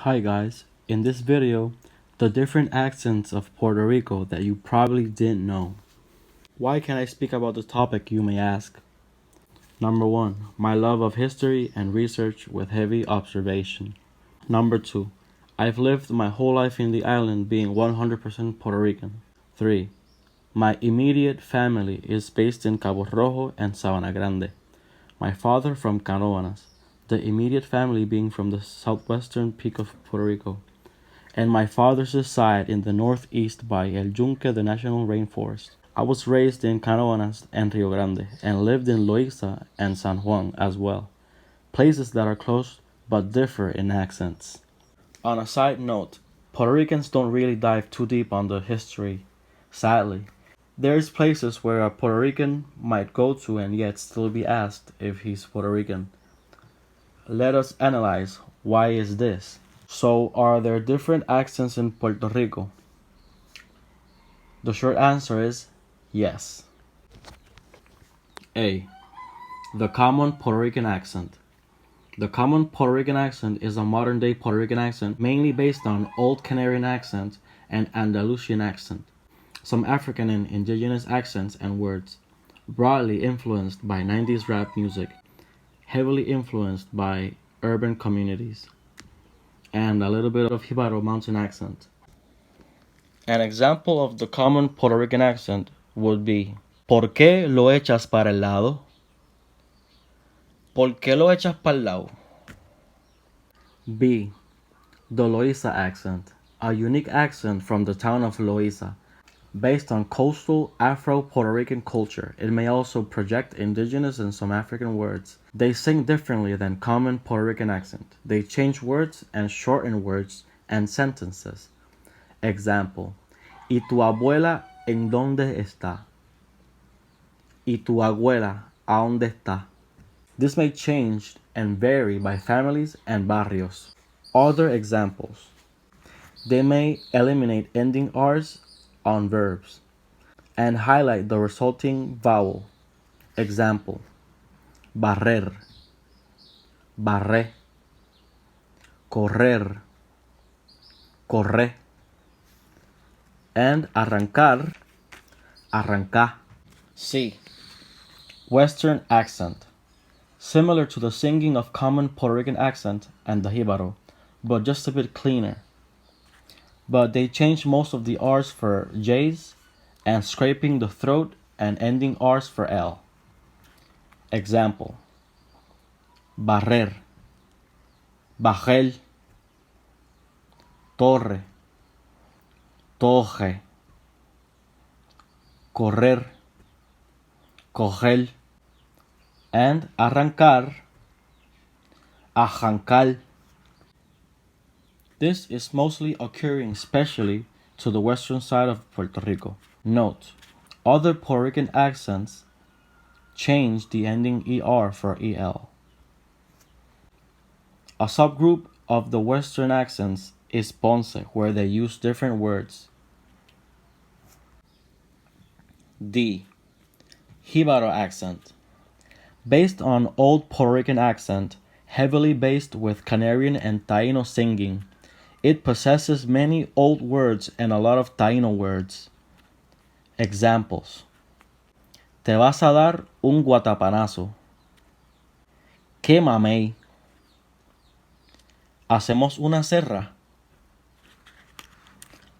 Hi guys, in this video, the different accents of Puerto Rico that you probably didn't know. Why can I speak about this topic, you may ask? Number 1, my love of history and research with heavy observation. Number 2, I've lived my whole life in the island being 100% Puerto Rican. 3, my immediate family is based in Cabo Rojo and Sabana Grande. My father from Canóvanas, the immediate family being from the southwestern peak of Puerto Rico, and my father's side in the northeast by El Yunque, the national rainforest. I was raised in Canóvanas and Rio Grande, and lived in Loíza and San Juan as well, places that are close but differ in accents. On a side note, Puerto Ricans don't really dive too deep on the history, sadly. There's places where a Puerto Rican might go to and yet still be asked if he's Puerto Rican. Let us analyze why is this. So, are there different accents in Puerto Rico? The short answer is yes. A. The common Puerto Rican accent. The common Puerto Rican accent is a modern day Puerto Rican accent mainly based on Old Canarian accent and Andalusian accent, some African and indigenous accents and words, broadly influenced by 90s rap music, heavily influenced by urban communities, and a little bit of Jíbaro mountain accent. An example of the common Puerto Rican accent would be ¿Por qué lo echas para el lado? ¿Por qué lo echas para el lado? B. The Loíza accent, a unique accent from the town of Loíza. Based on coastal Afro-Puerto Rican culture, it may also project indigenous and some African words. They sing differently than common Puerto Rican accent. They change words and shorten words and sentences. Example: ¿Y tu abuela en dónde está? ¿Y tu abuela a dónde está? This may change and vary by families and barrios. Other examples: they may eliminate ending R's on verbs and highlight the resulting vowel. Example: barrer, barré, correr, corré, and arrancar, arrancá. C. Western accent. Similar to the singing of common Puerto Rican accent and the Jíbaro, but just a bit cleaner. But they change most of the R's for J's and scraping the throat and ending R's for L. Example: barrer, bajel, torre, toje, correr, cogel, and arrancar, arrancar. This is mostly occurring especially to the western side of Puerto Rico. Note: other Puerto Rican accents change the ending ER for EL. A subgroup of the western accents is Ponce, where they use different words. D. Jíbaro accent. Based on Old Puerto Rican accent, heavily based with Canarian and Taíno singing, it possesses many old words and a lot of Taíno words. Examples: te vas a dar un guatapanazo. ¿Qué mamey? Hacemos una serra.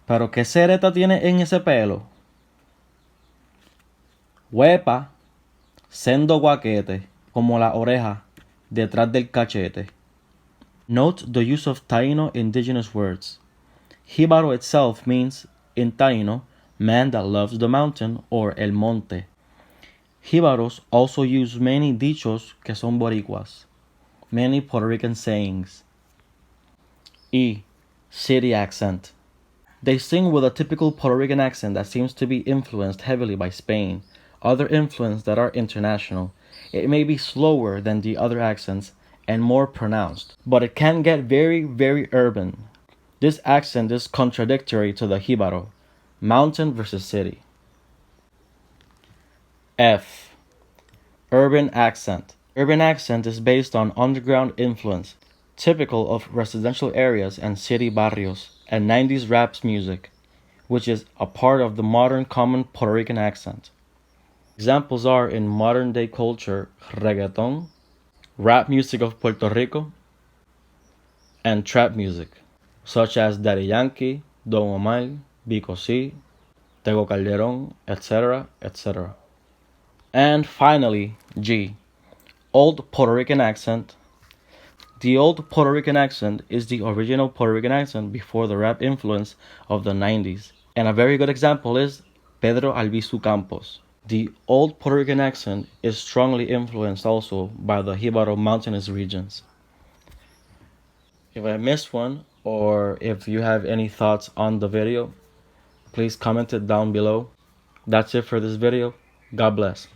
¿Pero qué cereta tiene en ese pelo? Huepa, sendo guaquete, como la oreja, detrás del cachete. Note the use of Taíno indigenous words. Jíbaro itself means, in Taíno, man that loves the mountain or el monte. Jíbaros also use many dichos que son boricuas, many Puerto Rican sayings. E. City accent. They sing with a typical Puerto Rican accent that seems to be influenced heavily by Spain, other influences that are international. It may be slower than the other accents and more pronounced, but it can get very, very urban. This accent is contradictory to the Jíbaro, mountain versus city. F. Urban accent. Urban accent is based on underground influence, typical of residential areas and city barrios, and 90s rap music, which is a part of the modern common Puerto Rican accent. Examples are in modern day culture reggaeton, rap music of Puerto Rico, and trap music, such as Daddy Yankee, Don Omar, Vico C, Tego Calderon, etc., etc. And finally, G, Old Puerto Rican accent. The Old Puerto Rican accent is the original Puerto Rican accent before the rap influence of the 90s. And a very good example is Pedro Albizu Campos. The Old Puerto Rican accent is strongly influenced also by the Jíbaro mountainous regions. If I missed one, or if you have any thoughts on the video, please comment it down below. That's it for this video. God bless.